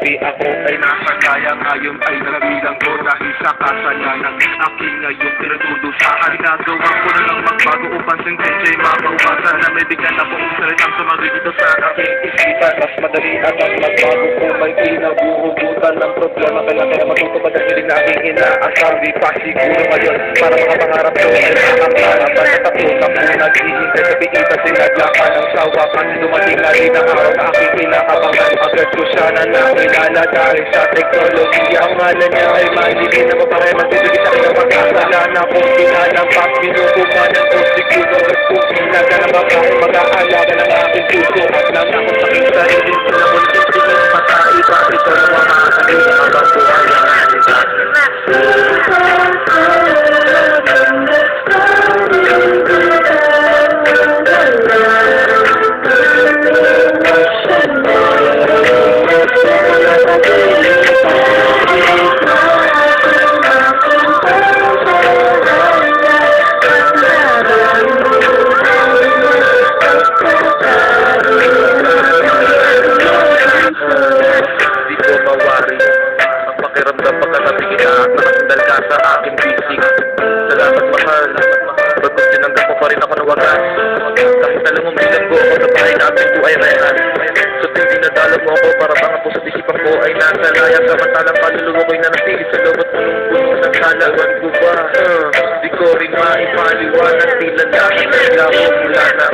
di ako ay nasa kaya. Ngayon ay narabilang ko dahil sa kasalanan aking ngayon pinududusa. Ginagawa ko na lang magbago upang sentensya mapaubasan na may bigyan akong salitang sumagi dito sa aking isipan. Mas madali at ang magbago kung may kinabuhugutan ng problema. Kaya matutupad ang hiling na aking inaasam. Di pa siguro ngayon para mga pangarap ko ay nakakarapan. Natakot ako naghihintay sa piita sinadlakan ng sawa. Kasi dumating na rin ang araw na aking inaabangan. Agad ko siya na nakilala dahil sa teknolohiya. Ang ngalan niya ay Manili na mapakay magbibigay sa kanyang pagkakala na kung pinalampas pinukumanan ko siguro. Kung pinaga na babae mag-aalaga ng aking puso. At lang ako sa aking sarili sila mo nagsisigil mataiba. Ito na mga makakagin na habang buhay ang ating pakiramdam pagkatabi nakasandal ka sa aking bisig. Salamat mahal, bagus tinanggap mo pa rin ako na wagas. Kahit alam mo bilang ko ako sa bahay namin buhay rehan. So hindi nadalo mo ako para bang po sa isipan ko ay nasa layas. Samantalang kaluluwa ko'y nanatili sa loob at punong-puno ng kalawan ko ba. Di ko rin maipaliwanag tila lahat na sila ko mula na